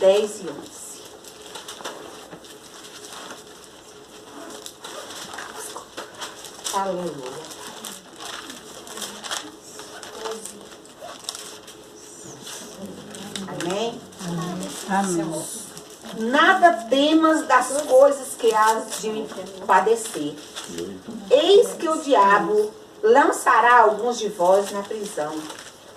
10 e 11. Aleluia. Amém? Amém. Nada temas das coisas que has de padecer. Eis que o diabo lançará alguns de vós na prisão,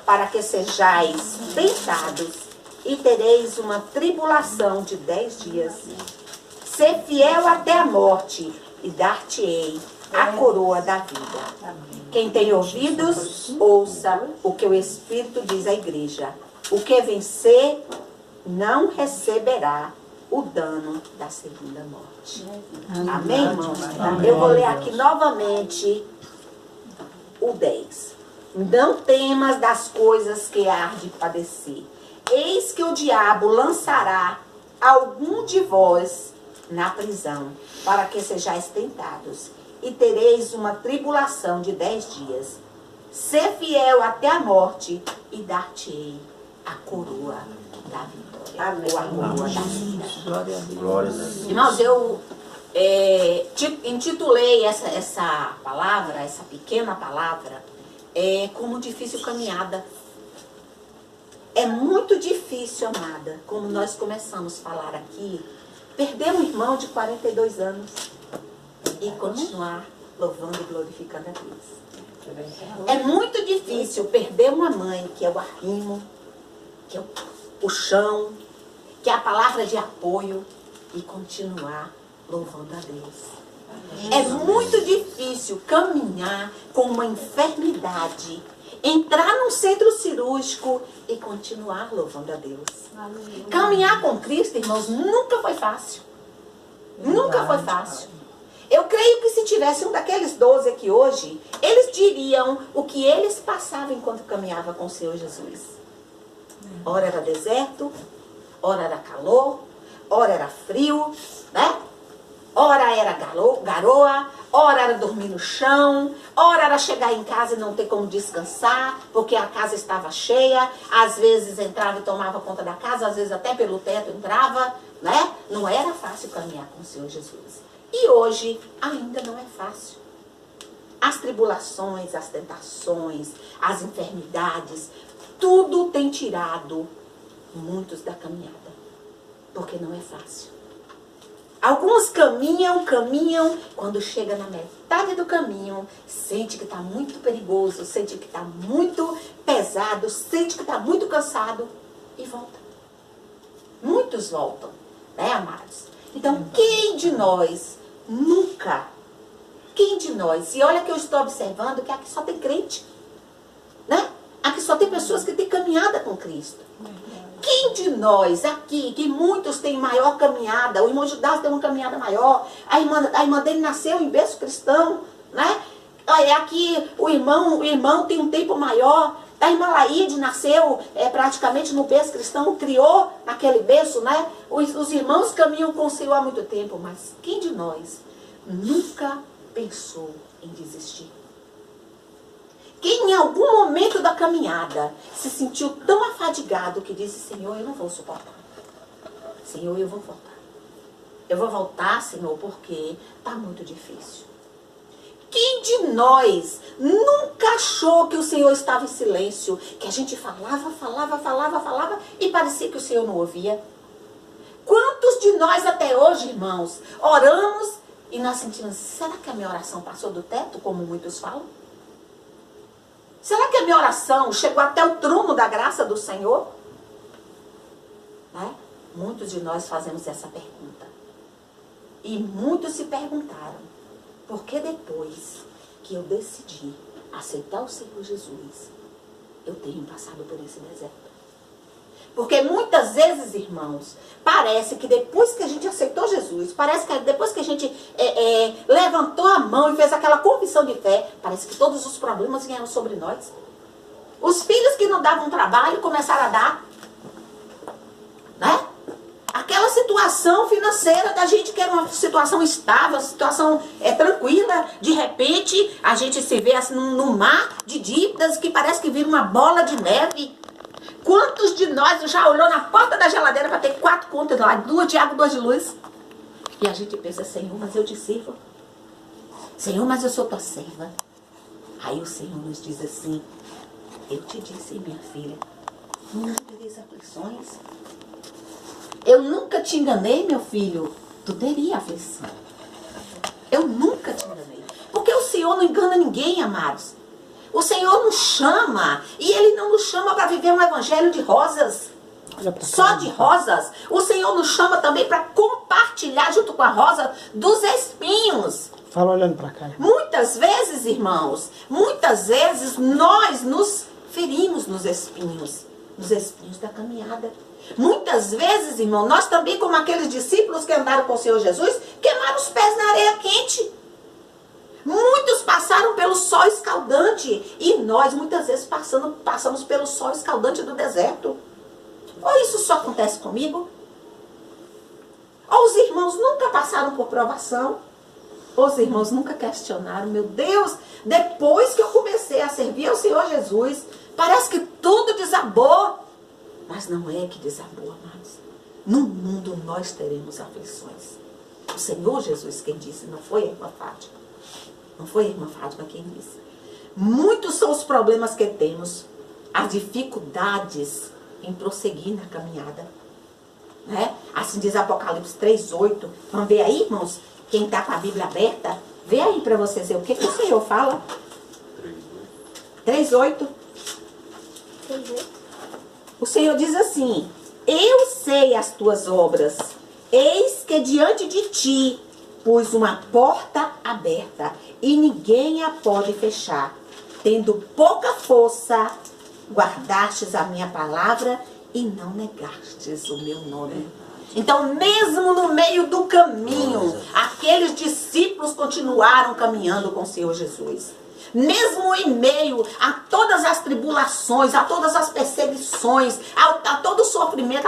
para que sejais tentados, e tereis uma tribulação de 10 dias. Ser fiel até a morte, e dar-te-ei a coroa da vida. Quem tem ouvidos, ouça o que o Espírito diz à igreja. O que vencer não receberá o dano da segunda morte. Amém, irmãos? Eu vou ler aqui novamente o 10. Não temas das coisas que há de padecer. Eis que o diabo lançará algum de vós na prisão, para que sejais tentados, e tereis uma tribulação de 10 dias. Ser fiel até a morte, e dar-te-ei a coroa da vitória. Ou a coroa da vida. Glória a Deus. Irmãos, eu intitulei essa palavra, essa pequena palavra, como difícil caminhada. É muito difícil, amada, como nós começamos a falar aqui, perder um irmão de 42 anos e continuar louvando e glorificando a Deus. É muito difícil perder uma mãe, que é o arrimo, que é o chão, que é a palavra de apoio, e continuar louvando a Deus. É muito difícil caminhar com uma enfermidade, entrar num centro cirúrgico e continuar louvando a Deus. Caminhar com Cristo, irmãos, nunca foi fácil. Nunca foi fácil. Eu creio que se tivesse um daqueles 12 aqui hoje, eles diriam o que eles passavam enquanto caminhavam com o Senhor Jesus. Ora era deserto, ora era calor, ora era frio, né? Ora era garoa, ora era dormir no chão, ora era chegar em casa e não ter como descansar, porque a casa estava cheia, às vezes entrava e tomava conta da casa, às vezes até pelo teto entrava, né? Não era fácil caminhar com o Senhor Jesus. E hoje ainda não é fácil. As tribulações, as tentações, as enfermidades, tudo tem tirado muitos da caminhada, porque não é fácil. Alguns caminham, quando chega na metade do caminho, sente que está muito perigoso, sente que está muito pesado, sente que está muito cansado e volta. Muitos voltam, né, amados? Então, quem de nós nunca, e olha que eu estou observando que aqui só tem crente, né? Aqui só tem pessoas que têm caminhada com Cristo. Quem de nós aqui, que muitos têm maior caminhada, o irmão Judas tem uma caminhada maior, a irmã dele nasceu em berço cristão, né? Aqui o irmão tem um tempo maior, a irmã Laíde nasceu praticamente no berço cristão, criou naquele berço, né? Os irmãos caminham com o Senhor há muito tempo, mas quem de nós nunca pensou em desistir? Quem em algum momento da caminhada se sentiu tão afadigado que disse, Senhor, eu não vou suportar. Senhor, eu vou voltar. Eu vou voltar, Senhor, porque está muito difícil. Quem de nós nunca achou que o Senhor estava em silêncio? Que a gente falava e parecia que o Senhor não ouvia? Quantos de nós até hoje, irmãos, oramos e nós sentimos, será que a minha oração passou do teto, como muitos falam? Será que a minha oração chegou até o trono da graça do Senhor? Né? Muitos de nós fazemos essa pergunta. E muitos se perguntaram, por que depois que eu decidi aceitar o Senhor Jesus, eu tenho passado por esse deserto? Porque muitas vezes, irmãos, parece que depois que a gente aceitou Jesus, parece que depois que a gente levantou a mão e fez aquela confissão de fé, parece que todos os problemas vieram sobre nós. Os filhos que não davam trabalho começaram a dar. Né? Aquela situação financeira da gente que era uma situação estável, uma situação tranquila, de repente a gente se vê assim, num mar de dívidas que parece que vira uma bola de neve. Quantos de nós já olhou na porta da geladeira para ter 4 contas lá, 2 de água, 2 de luz? E a gente pensa, Senhor, mas eu te sirvo. Senhor, mas eu sou tua serva. Aí o Senhor nos diz assim, eu te disse, minha filha, não tereis aflições. Eu nunca te enganei, meu filho. Tu teria aflição. Eu nunca te enganei. Porque o Senhor não engana ninguém, amados. O Senhor nos chama. E Ele não nos chama para viver um evangelho de rosas. Só de rosas. O Senhor nos chama também para compartilhar junto com a rosa dos espinhos. Fala olhando para cá. Muitas vezes, irmãos, muitas vezes nós nos ferimos nos espinhos da caminhada. Muitas vezes, irmão, nós também, como aqueles discípulos que andaram com o Senhor Jesus, queimaram os pés na areia quente. Muitos passaram pelo sol escaldante e nós muitas vezes passamos pelo sol escaldante do deserto. Ou isso só acontece comigo? Ou os irmãos nunca passaram por provação? Ou os irmãos nunca questionaram, meu Deus, depois que eu comecei a servir ao Senhor Jesus, parece que tudo desabou. Mas não é que desabou, amados. No mundo nós teremos aflições. O Senhor Jesus quem disse, não foi a irmã Fátima. Não foi a irmã Fátima quem disse. Muitos são os problemas que temos, as dificuldades em prosseguir na caminhada. Né? Assim diz Apocalipse 3:8. Vamos ver aí, irmãos? Quem está com a Bíblia aberta, vê aí para vocês ver o que o Senhor fala. 3:8. O Senhor diz assim, eu sei as tuas obras, eis que diante de ti pus uma porta aberta, e ninguém a pode fechar. Tendo pouca força, guardastes a minha palavra e não negastes o meu nome. Então, mesmo no meio do caminho, aqueles discípulos continuaram caminhando com o Senhor Jesus. Mesmo em meio a todas as tribulações, a todas as perseguições, a todo o sofrimento,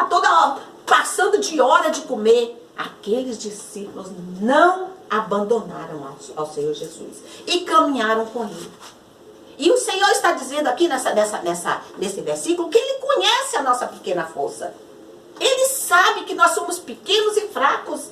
passando de hora de comer, aqueles discípulos não abandonaram ao Senhor Jesus e caminharam com Ele. E o Senhor está dizendo aqui nesse versículo que Ele conhece a nossa pequena força. Ele sabe que nós somos pequenos e fracos.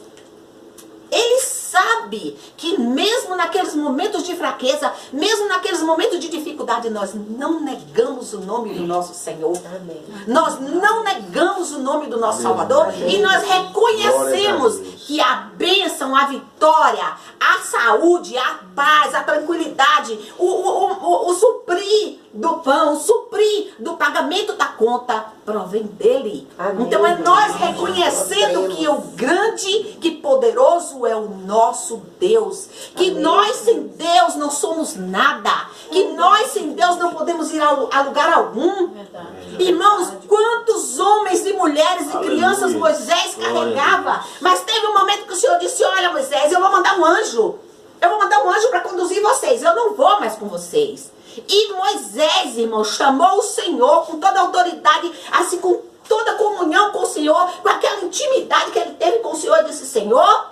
Ele sabe que mesmo naqueles momentos de fraqueza, mesmo naqueles momentos de dificuldade, nós não negamos o nome do nosso Senhor. Amém. Nós não negamos o nome do nosso Salvador. Amém. E nós reconhecemos que a bênção, a vitória, a saúde, a paz, a tranquilidade, o suprir do pão, o suprir do pagamento da conta, provém dele. Amém. Então é nós reconhecendo que o grande, que poderoso é o nosso Deus. Que Amém. Nós sem Deus não somos nada. Que nós sem Deus não podemos ir a lugar algum. Verdade. Irmãos, quantos homens e mulheres e crianças Moisés carregava. Mas teve um momento que o Senhor disse, olha Moisés, eu vou mandar um anjo. Eu vou mandar um anjo para conduzir vocês. Eu não vou mais com vocês. E Moisés, irmão, chamou o Senhor com toda a autoridade, assim, com toda a comunhão com o Senhor, com aquela intimidade que ele teve com o Senhor, e disse, Senhor,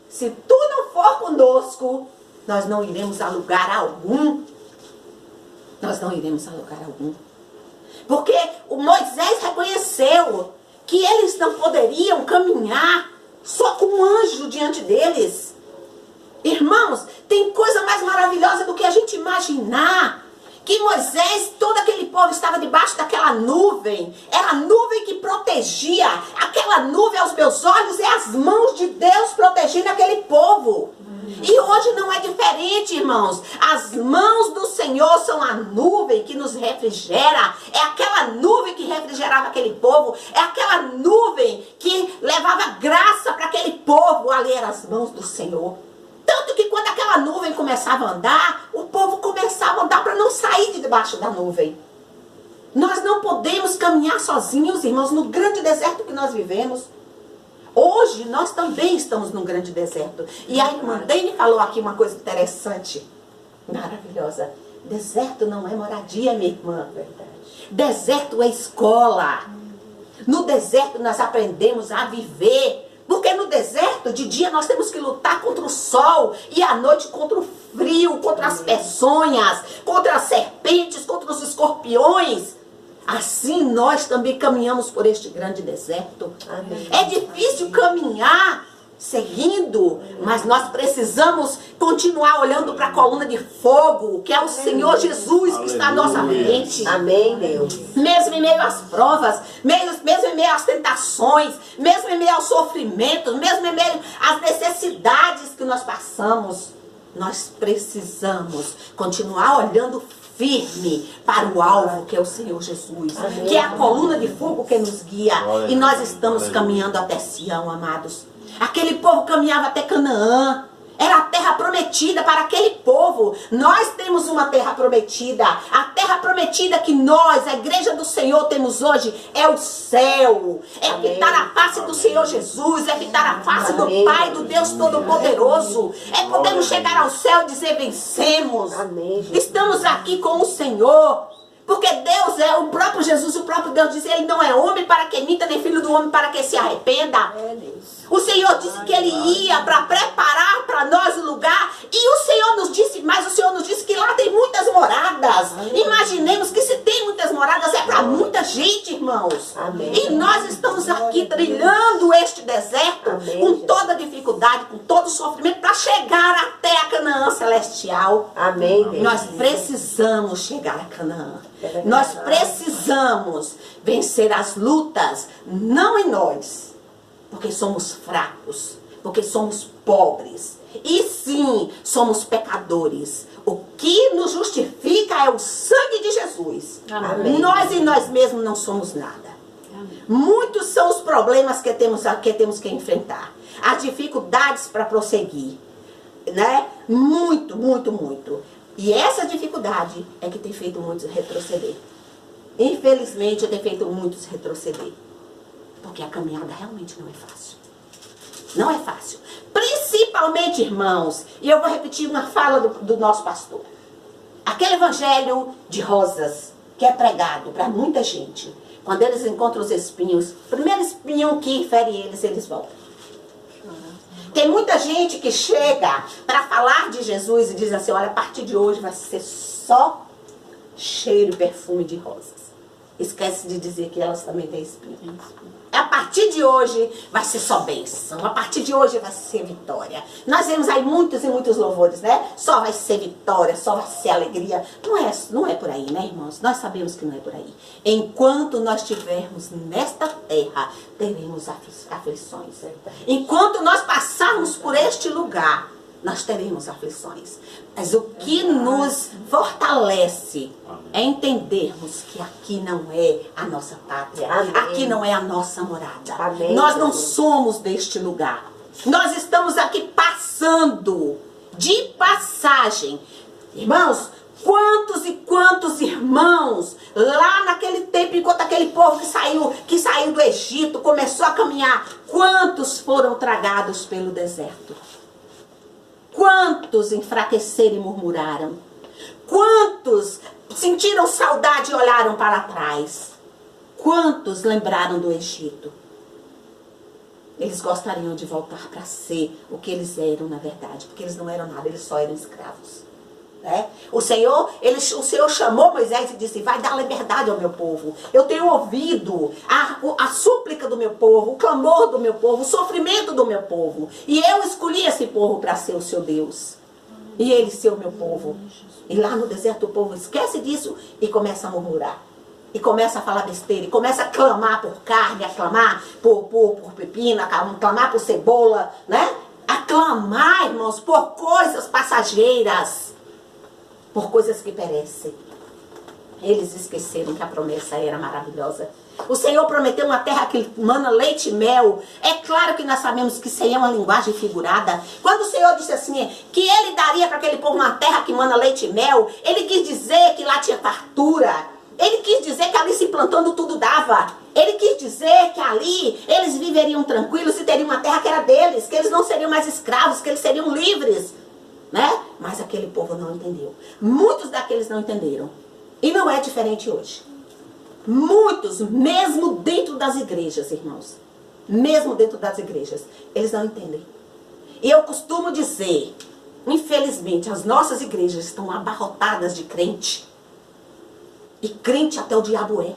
se tu não for conosco, nós não iremos a lugar algum. Nós não iremos a lugar algum. Porque o Moisés reconheceu que eles não poderiam caminhar só com um anjo diante deles. Irmãos, tem coisa mais maravilhosa do que a gente imaginar. Que Moisés, todo aquele povo estava debaixo daquela nuvem. Era a nuvem que protegia. Aquela nuvem aos meus olhos é as mãos de Deus protegendo aquele povo. E hoje não é diferente, irmãos. As mãos do Senhor são a nuvem que nos refrigera. É aquela nuvem que refrigerava aquele povo. É aquela nuvem que levava graça para aquele povo. Ali eram as mãos do Senhor. Tanto que quando aquela nuvem começava a andar, o povo começava a andar para não sair de debaixo da nuvem. Nós não podemos caminhar sozinhos, irmãos, no grande deserto que nós vivemos. Hoje nós também estamos num grande deserto. E a irmã Dani falou aqui uma coisa interessante, maravilhosa. Deserto não é moradia, minha irmã. Deserto é escola. No deserto nós aprendemos a viver. Porque no deserto, de dia, nós temos que lutar contra o sol. E à noite contra o frio, contra as peçonhas, contra as serpentes, contra os escorpiões. Assim nós também caminhamos por este grande deserto. Amém. É difícil caminhar seguindo, mas nós precisamos continuar olhando para a coluna de fogo, que é o Senhor Jesus que está à nossa frente. Amém, Deus. Mesmo em meio às provas, mesmo em meio às tentações, mesmo em meio aos sofrimentos, mesmo em meio às necessidades que nós passamos, nós precisamos continuar olhando firme para o alvo, que é o Senhor Jesus, Amém. que é a coluna de fogo que nos guia. E nós estamos caminhando até Sião, amados. Aquele povo caminhava até Canaã. Era a terra prometida para aquele povo. Nós temos uma terra prometida. A terra prometida que nós, a igreja do Senhor, temos hoje é o céu. É Amém. fitar a face do Senhor Jesus. É fitar a face do Amém. Pai, do Deus Todo-Poderoso. É podermos chegar ao céu e dizer: vencemos. Amém, Jesus. Estamos aqui com o Senhor. Porque Deus é o próprio Jesus, o próprio Deus diz: Ele não é homem para que minta, nem filho do homem para que se arrependa. O Senhor disse que Ele ia para preparar para nós o lugar. E o Senhor nos disse, mas o Senhor nos disse que lá tem muitas moradas. Imaginemos que se tem muitas moradas é para muita gente, irmãos. Amém. E nós estamos aqui trilhando este deserto Amém, com Jesus. toda dificuldade, com todo sofrimento, para chegar até a Canaã celestial. Amém, Deus. Nós precisamos chegar a Canaã. É verdade. Nós precisamos vencer as lutas, não em nós, porque somos fracos, porque somos pobres. E sim, somos pecadores. O que nos justifica é o sangue de Jesus. Amém. Nós em nós mesmos não somos nada. Muitos são os problemas que temos que enfrentar. As dificuldades para prosseguir. Né? Muito, muito, muito. E essa dificuldade é que tem feito muitos retroceder. Infelizmente, tem feito muitos retroceder. Porque a caminhada realmente não é fácil. Não é fácil. Principalmente, irmãos, e eu vou repetir uma fala do nosso pastor. Aquele evangelho de rosas que é pregado para muita gente. Quando eles encontram os espinhos, o primeiro espinho que fere eles voltam. Tem muita gente que chega para falar de Jesus e diz assim: olha, a partir de hoje vai ser só cheiro e perfume de rosas. Esquece de dizer que elas também têm espinho. A partir de hoje vai ser só bênção. A partir de hoje vai ser vitória. Nós vemos aí muitos e muitos louvores, né? Só vai ser vitória, só vai ser alegria. Não é por aí, né, irmãos? Nós sabemos que não é por aí. Enquanto nós estivermos nesta terra, teremos aflições. Enquanto nós passarmos por este lugar, nós teremos aflições. Mas o que nos fortalece é entendermos que aqui não é a nossa pátria. Amém. Aqui não é a nossa morada. Amém, Nós não Jesus. somos deste lugar. Nós estamos aqui passando, de passagem. Irmãos, quantos e quantos irmãos, lá naquele tempo, enquanto aquele povo que saiu do Egito, começou a caminhar, quantos foram tragados pelo deserto? Quantos enfraqueceram e murmuraram? Quantos sentiram saudade e olharam para trás? Quantos lembraram do Egito? Eles gostariam de voltar para ser o que eles eram na verdade, porque eles não eram nada, eles só eram escravos. Né? O Senhor chamou Moisés e disse: vai dar liberdade ao meu povo. Eu tenho ouvido a súplica do meu povo, o clamor do meu povo, o sofrimento do meu povo. E eu escolhi esse povo para ser o seu Deus. E ele ser o meu povo. E lá no deserto o povo esquece disso e começa a murmurar. E começa a falar besteira. E começa a clamar por carne, a clamar por pepino, a clamar por cebola. Né? A clamar, irmãos, por coisas passageiras. Por coisas que perecem. Eles esqueceram que a promessa era maravilhosa. O Senhor prometeu uma terra que mana leite e mel. É claro que nós sabemos que isso aí é uma linguagem figurada. Quando o Senhor disse assim, que Ele daria para aquele povo uma terra que mana leite e mel, Ele quis dizer que lá tinha fartura. Ele quis dizer que ali se plantando tudo dava. Ele quis dizer que ali eles viveriam tranquilos e teriam uma terra que era deles. Que eles não seriam mais escravos, que eles seriam livres. Né? Mas aquele povo não entendeu. Muitos daqueles não entenderam. E não é diferente hoje. Muitos, mesmo dentro das igrejas, irmãos. Mesmo dentro das igrejas, eles não entendem. E eu costumo dizer, infelizmente, as nossas igrejas estão abarrotadas de crente. E crente até o diabo é.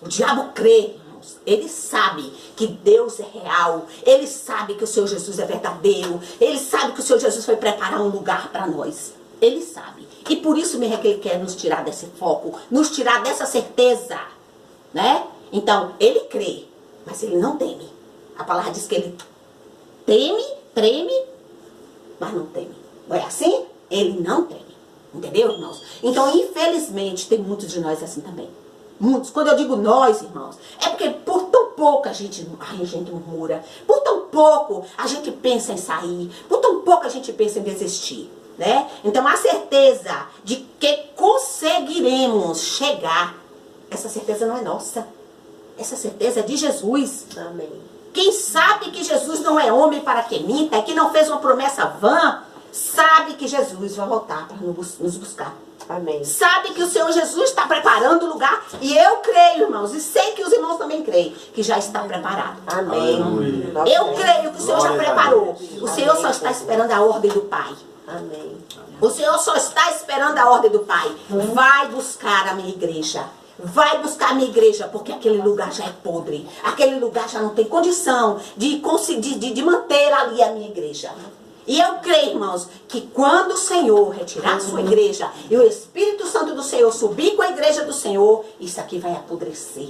O diabo crê, irmãos. Ele sabe que Deus é real. Ele sabe que o Senhor Jesus é verdadeiro. Ele sabe que o Senhor Jesus foi preparar um lugar para nós. Ele sabe. E por isso mesmo é que ele quer nos tirar desse foco, nos tirar dessa certeza, né? Então, ele crê, mas ele não teme. A palavra diz que ele teme, treme, mas não teme. Não é assim? Ele não teme. Entendeu, irmãos? Então, infelizmente, tem muitos de nós assim também. Muitos. Quando eu digo nós, irmãos, é porque por tão pouco a gente murmura. Por tão pouco a gente pensa em sair. Por tão pouco a gente pensa em desistir. Né? Então, a certeza de que conseguiremos chegar, essa certeza não é nossa. Essa certeza é de Jesus. Amém. Quem sabe que Jesus não é homem para que minta, que não fez uma promessa vã, sabe que Jesus vai voltar para nos buscar. Amém. Sabe que o Senhor Jesus está preparando o lugar. E eu creio, irmãos, e sei que os irmãos também creem, que já está preparado. Amém. Eu creio que o Senhor já preparou. O Senhor só está esperando a ordem do Pai. Amém. O Senhor só está esperando a ordem do Pai. Vai buscar a minha igreja. Vai buscar a minha igreja, porque aquele lugar já é podre. Aquele lugar já não tem condição de manter ali a minha igreja. E eu creio, irmãos, que quando o Senhor retirar a sua igreja e o Espírito Santo do Senhor subir com a igreja do Senhor, isso aqui vai apodrecer.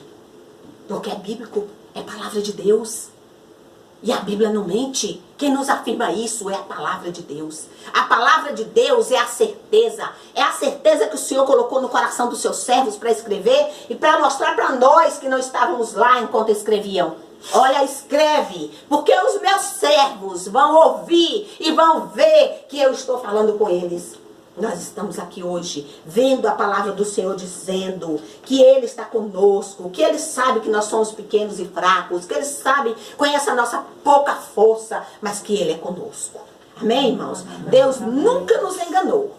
Porque é bíblico, é palavra de Deus. E a Bíblia não mente. Quem nos afirma isso é a palavra de Deus. A palavra de Deus é a certeza. É a certeza que o Senhor colocou no coração dos seus servos para escrever e para mostrar para nós que não estávamos lá enquanto escreviam. Olha, escreve, porque os meus servos vão ouvir e vão ver que eu estou falando com eles. Nós estamos aqui hoje vendo a palavra do Senhor dizendo que Ele está conosco, que Ele sabe que nós somos pequenos e fracos, que Ele sabe, conhece a nossa pouca força, mas que Ele é conosco. Amém, irmãos? Deus nunca nos enganou.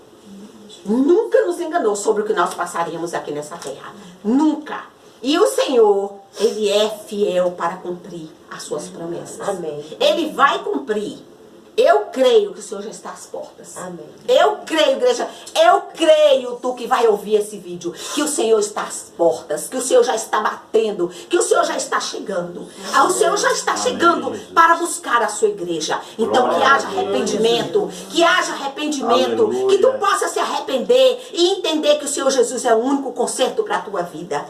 Nunca nos enganou sobre o que nós passaríamos aqui nessa terra. Nunca. E o Senhor, Ele é fiel para cumprir as suas promessas. Amém. Ele vai cumprir. Eu creio que o Senhor já está às portas. Amém. Eu creio, igreja. Eu creio, tu que vai ouvir esse vídeo, que o Senhor está às portas, que o Senhor já está batendo, que o Senhor já está chegando. O Senhor já está chegando para buscar a sua igreja. Então que haja arrependimento, que tu possa se arrepender e entender que o Senhor Jesus é o único conserto para a tua vida.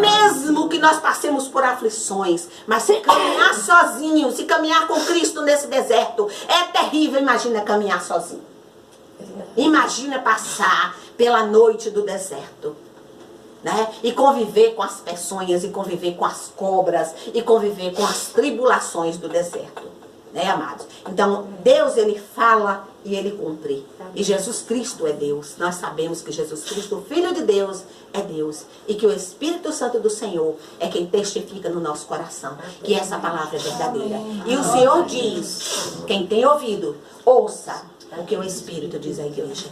Mesmo que nós passemos por aflições, mas se caminhar sozinho, se caminhar com Cristo nesse deserto, é terrível. Imagina caminhar sozinho. Imagina passar pela noite do deserto, né? E conviver com as peçonhas, e conviver com as cobras, e conviver com as tribulações do deserto, né, amados? Então, Deus, Ele fala e Ele cumpre. E Jesus Cristo é Deus. Nós sabemos que Jesus Cristo, o Filho de Deus, é Deus. E que o Espírito Santo do Senhor é quem testifica no nosso coração que essa palavra é verdadeira. E o Senhor diz, quem tem ouvido, ouça o que o Espírito diz à igreja.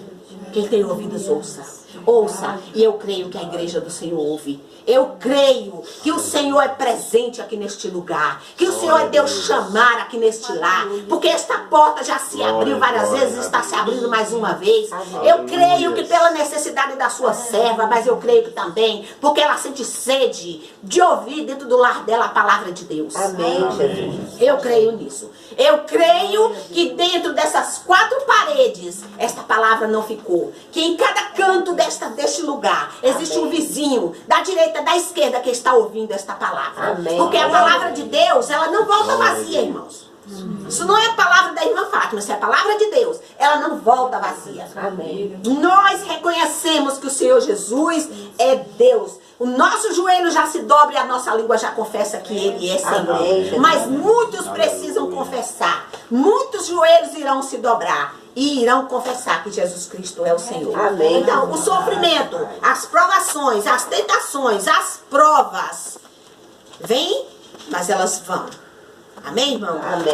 Quem tem ouvidos, ouça. Ouça. E eu creio que a igreja do Senhor ouve. Eu creio que o Senhor é presente aqui neste lugar. Que o Senhor é Deus chamar aqui neste lar. Porque esta porta já se abriu várias vezes, está se abrindo mais uma vez. Eu creio que pela necessidade da sua serva, mas eu creio que também porque ela sente sede de ouvir dentro do lar dela a palavra de Deus. Amém, Jesus. Eu creio nisso. Eu creio que dentro dessas 4 paredes, esta palavra não ficou. Que em cada canto deste lugar existe um vizinho da direita, da esquerda que está ouvindo esta palavra. Amém. Porque a palavra de Deus, ela não volta vazia, irmãos. Isso não é a palavra da irmã Fátima, isso é a palavra de Deus. Ela não volta vazia. Amém. Nós reconhecemos que o Senhor Jesus é Deus. O nosso joelho já se dobra e a nossa língua já confessa que Ele é Senhor. Amém. Mas muitos precisam confessar. Muitos joelhos irão se dobrar e irão confessar que Jesus Cristo é o Senhor. Amém. Então, o sofrimento, as provações, as tentações, as provas vêm, mas elas vão. Amém, irmão? Amém.